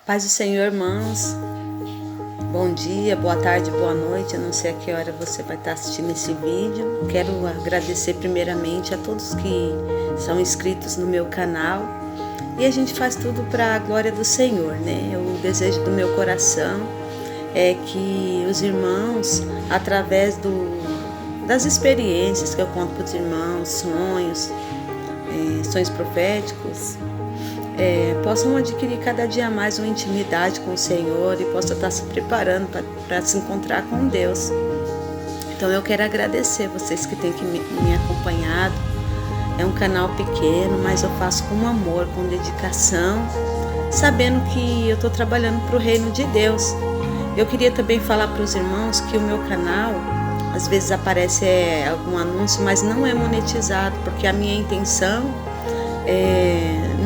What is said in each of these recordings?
Paz do Senhor, irmãos. Bom dia, boa tarde, boa noite. Eu não sei a que hora você vai estar assistindo esse vídeo. Quero agradecer primeiramente a todos que são inscritos no meu canal. E a gente faz tudo para a glória do Senhor, né? O desejo do meu coração é que os irmãos, através das experiências que eu conto para os irmãos, sonhos proféticos, possam adquirir cada dia mais uma intimidade com o Senhor e possam estar se preparando para se encontrar com Deus. Então eu quero agradecer vocês que têm me acompanhado. É um canal pequeno, mas eu faço com amor, com dedicação, sabendo que eu estou trabalhando para o reino de Deus. Eu queria também falar para os irmãos que o meu canal, às vezes aparece algum anúncio, mas não é monetizado, porque a minha intenção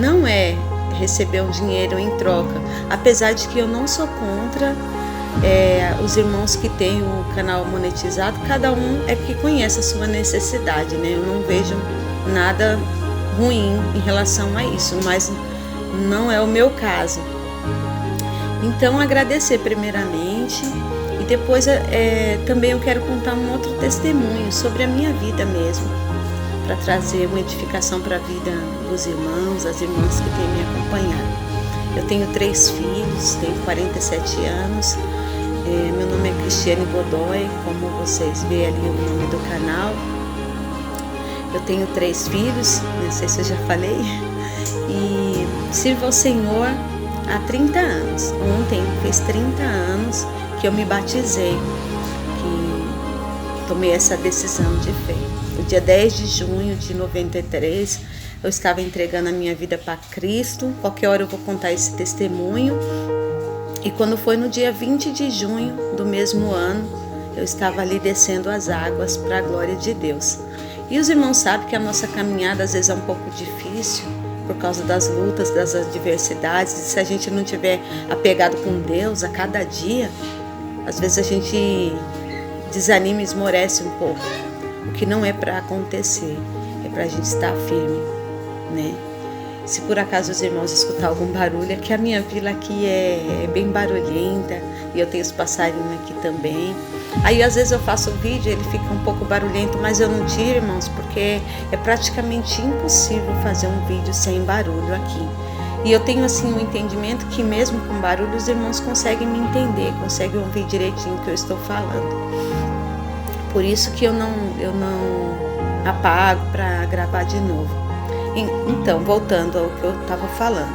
não é receber um dinheiro em troca, apesar de que eu não sou contra os irmãos que têm o canal monetizado. Cada um é que conhece a sua necessidade, né? Eu não vejo nada ruim em relação a isso, mas não é o meu caso. Então agradecer primeiramente e depois também eu quero contar um outro testemunho sobre a minha vida mesmo, para trazer uma edificação para a vida dos irmãos, as irmãs que têm me acompanhado. Eu tenho 3 filhos, tenho 47 anos, meu nome é Cristiane Godoy, como vocês veem ali o nome do canal. Eu tenho 3 filhos, não sei se eu já falei, e sirvo ao Senhor há 30 anos. Ontem fez 30 anos que eu me batizei, que tomei essa decisão de fé. No dia 10 de junho de 93, eu estava entregando a minha vida para Cristo. Qualquer hora eu vou contar esse testemunho. E quando foi no dia 20 de junho do mesmo ano, eu estava ali descendo as águas para a glória de Deus. E os irmãos sabem que a nossa caminhada às vezes é um pouco difícil, por causa das lutas, das adversidades. E se a gente não tiver apegado com Deus a cada dia, às vezes a gente desanima e esmorece um pouco. O que não é para acontecer, é para a gente estar firme, né? Se por acaso os irmãos escutar algum barulho, é que a minha vila aqui é bem barulhenta e eu tenho os passarinhos aqui também. Aí às vezes eu faço o vídeo, ele fica um pouco barulhento, mas eu não tiro, irmãos, porque é praticamente impossível fazer um vídeo sem barulho aqui. E eu tenho assim um entendimento que mesmo com barulho os irmãos conseguem me entender, conseguem ouvir direitinho o que eu estou falando. Por isso que eu não apago para gravar de novo. Então, voltando ao que eu estava falando.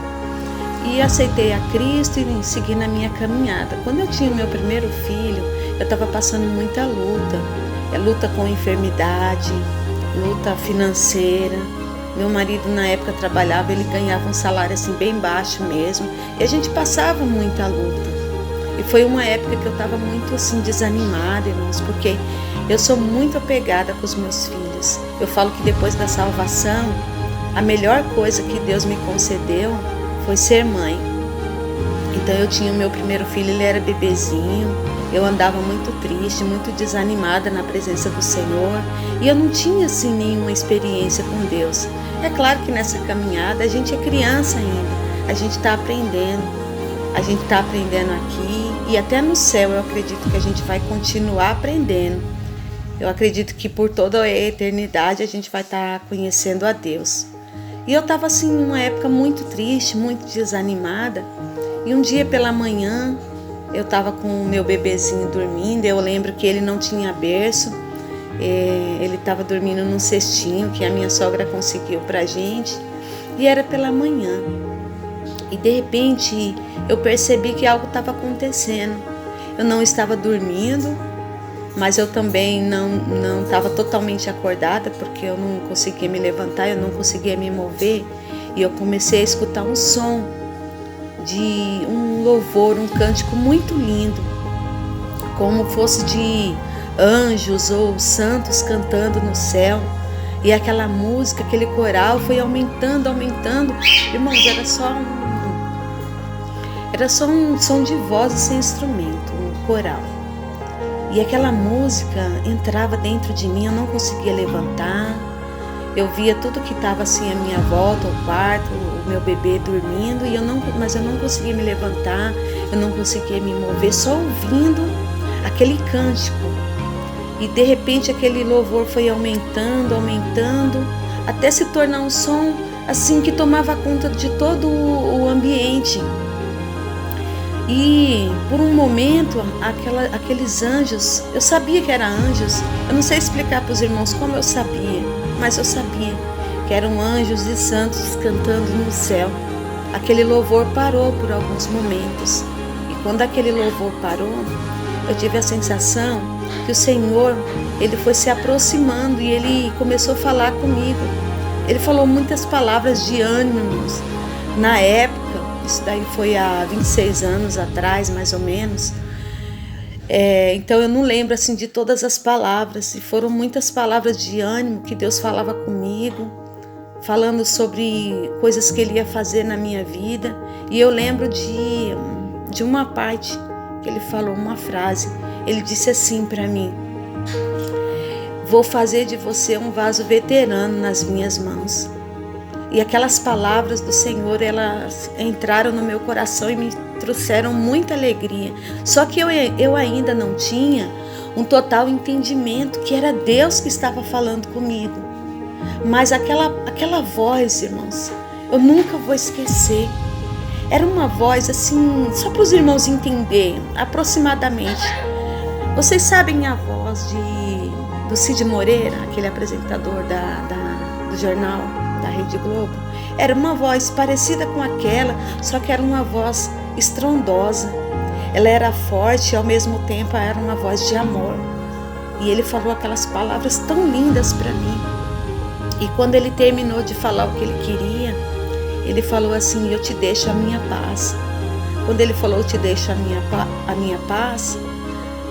E aceitei a Cristo e segui na minha caminhada. Quando eu tinha o meu primeiro filho, eu estava passando muita luta. Luta com enfermidade, luta financeira. Meu marido na época trabalhava, ele ganhava um salário assim bem baixo mesmo. E a gente passava muita luta. E foi uma época que eu estava muito assim desanimada, irmãos, porque eu sou muito apegada com os meus filhos. Eu falo que depois da salvação, a melhor coisa que Deus me concedeu foi ser mãe. Então eu tinha o meu primeiro filho, ele era bebezinho, eu andava muito triste, muito desanimada na presença do Senhor, e eu não tinha assim nenhuma experiência com Deus. É claro que nessa caminhada a gente é criança ainda, a gente está aprendendo. A gente está aprendendo aqui e até no céu eu acredito que a gente vai continuar aprendendo. Eu acredito que por toda a eternidade a gente vai estar conhecendo a Deus. E eu estava assim numa época muito triste, muito desanimada. E um dia pela manhã eu estava com o meu bebezinho dormindo. Eu lembro que ele não tinha berço. Ele estava dormindo num cestinho que a minha sogra conseguiu pra gente. E era pela manhã. E de repente eu percebi que algo estava acontecendo. Eu não estava dormindo, mas eu também não estava totalmente acordada, porque eu não conseguia me levantar, eu não conseguia me mover. E eu comecei a escutar um som de um louvor, um cântico muito lindo, como fosse de anjos ou santos cantando no céu. E aquela música, aquele coral foi aumentando. Irmãos, era só um som de voz sem instrumento, um coral. E aquela música entrava dentro de mim, eu não conseguia levantar. Eu via tudo que estava assim à minha volta, o quarto, o meu bebê dormindo, mas eu não conseguia me levantar, eu não conseguia me mover, só ouvindo aquele cântico. E de repente aquele louvor foi aumentando, até se tornar um som assim que tomava conta de todo o ambiente. E por um momento, aqueles anjos, eu sabia que eram anjos, eu não sei explicar para os irmãos como eu sabia, mas eu sabia que eram anjos e santos cantando no céu. Aquele louvor parou por alguns momentos, e quando aquele louvor parou, eu tive a sensação que o Senhor, Ele foi se aproximando e Ele começou a falar comigo. Ele falou muitas palavras de ânimos. Na época, isso daí foi há 26 anos atrás, mais ou menos. Então eu não lembro assim de todas as palavras. E foram muitas palavras de ânimo que Deus falava comigo, falando sobre coisas que Ele ia fazer na minha vida. E eu lembro de uma parte que Ele falou, uma frase. Ele disse assim para mim: vou fazer de você um vaso veterano nas minhas mãos. E aquelas palavras do Senhor, elas entraram no meu coração e me trouxeram muita alegria. Só que eu ainda não tinha um total entendimento que era Deus que estava falando comigo. Mas aquela voz, irmãos, eu nunca vou esquecer. Era uma voz assim, só para os irmãos entenderem, aproximadamente. Vocês sabem a voz do Cid Moreira, aquele apresentador do jornal da Rede Globo? Era uma voz parecida com aquela, só que era uma voz estrondosa. Ela era forte e ao mesmo tempo era uma voz de amor. E ele falou aquelas palavras tão lindas para mim. E quando ele terminou de falar o que ele queria, ele falou assim: eu te deixo a minha paz. Quando ele falou eu te deixo a minha paz,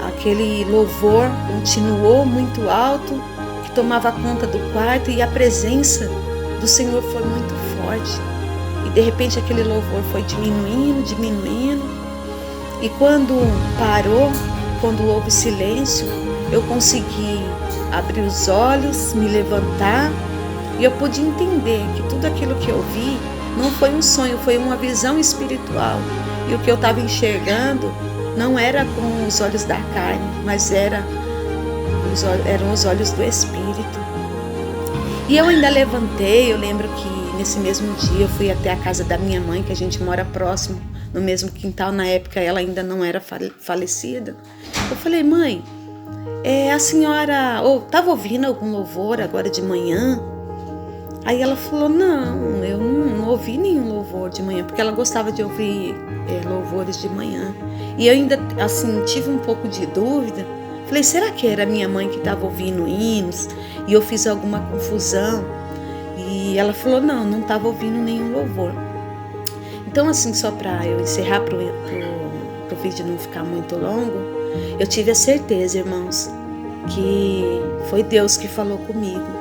aquele louvor continuou muito alto, que tomava conta do quarto, e a presença do Senhor foi muito forte. E de repente aquele louvor foi diminuindo. E quando parou, quando houve silêncio, eu consegui abrir os olhos, me levantar, e eu pude entender que tudo aquilo que eu vi não foi um sonho, foi uma visão espiritual. E o que eu estava enxergando não era com os olhos da carne, mas eram os olhos do Espírito. E eu ainda levantei. Eu lembro que nesse mesmo dia eu fui até a casa da minha mãe, que a gente mora próximo, no mesmo quintal. Na época ela ainda não era falecida. Eu falei: mãe, a senhora estava ouvindo algum louvor agora de manhã? Aí ela falou: não, eu não ouvi nenhum louvor de manhã, porque ela gostava de ouvir louvores de manhã. E eu ainda assim tive um pouco de dúvida. Falei: será que era minha mãe que estava ouvindo hinos e eu fiz alguma confusão? E ela falou: não estava ouvindo nenhum louvor. Então, assim, só para eu encerrar, para o vídeo não ficar muito longo, eu tive a certeza, irmãos, que foi Deus que falou comigo.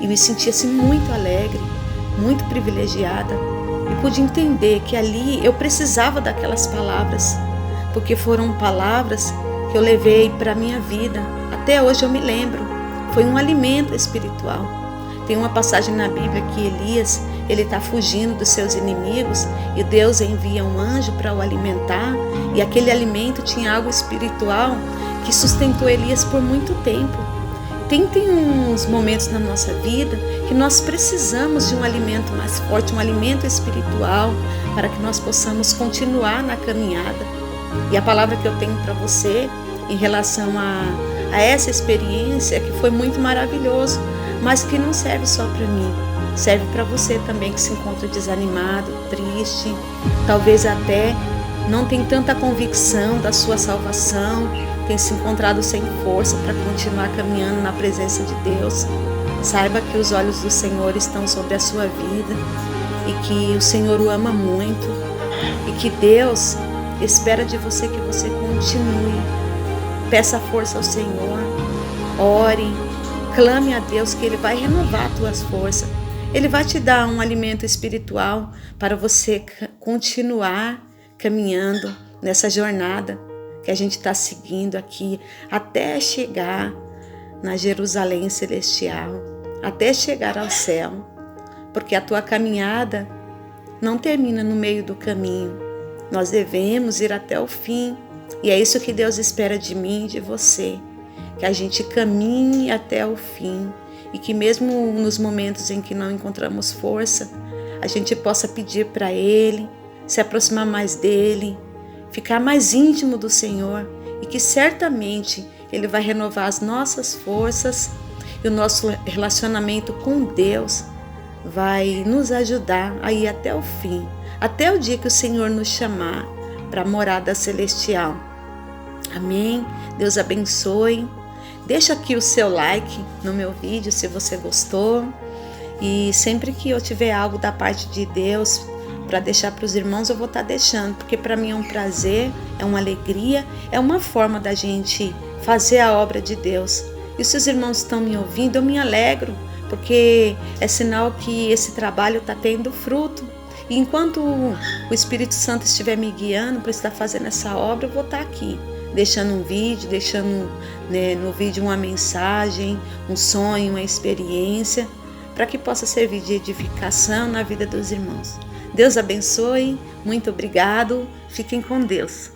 E me senti assim muito alegre, muito privilegiada, e pude entender que ali eu precisava daquelas palavras, porque foram palavras que eu levei para a minha vida. Até hoje eu me lembro, foi um alimento espiritual. Tem uma passagem na Bíblia que Elias, ele está fugindo dos seus inimigos e Deus envia um anjo para o alimentar, e aquele alimento tinha algo espiritual que sustentou Elias por muito tempo. Tem uns momentos na nossa vida que nós precisamos de um alimento mais forte, um alimento espiritual, para que nós possamos continuar na caminhada. E a palavra que eu tenho para você em relação a essa experiência, que foi muito maravilhoso, mas que não serve só para mim, serve para você também que se encontra desanimado, triste, talvez até não tem tanta convicção da sua salvação, tem se encontrado sem força para continuar caminhando na presença de Deus. Saiba que os olhos do Senhor estão sobre a sua vida e que o Senhor o ama muito e que Deus espera de você que você continue. Peça força ao Senhor, ore, clame a Deus que Ele vai renovar as tuas forças. Ele vai te dar um alimento espiritual para você continuar caminhando nessa jornada que a gente está seguindo aqui até chegar na Jerusalém Celestial, até chegar ao céu, porque a tua caminhada não termina no meio do caminho. Nós devemos ir até o fim, e é isso que Deus espera de mim e de você, que a gente caminhe até o fim, e que mesmo nos momentos em que não encontramos força, a gente possa pedir para Ele, se aproximar mais dEle, ficar mais íntimo do Senhor, e que certamente Ele vai renovar as nossas forças, e o nosso relacionamento com Deus vai nos ajudar a ir até o fim, até o dia que o Senhor nos chamar para a morada celestial. Amém? Deus abençoe. Deixa aqui o seu like no meu vídeo se você gostou. E sempre que eu tiver algo da parte de Deus para deixar para os irmãos, eu vou estar deixando, porque para mim é um prazer, é uma alegria, é uma forma da gente fazer a obra de Deus. E se os irmãos estão me ouvindo, eu me alegro, porque é sinal que esse trabalho está tendo fruto. E enquanto o Espírito Santo estiver me guiando para estar fazendo essa obra, eu vou estar aqui, deixando um vídeo, deixando no vídeo uma mensagem, um sonho, uma experiência, para que possa servir de edificação na vida dos irmãos. Deus abençoe, muito obrigado, fiquem com Deus.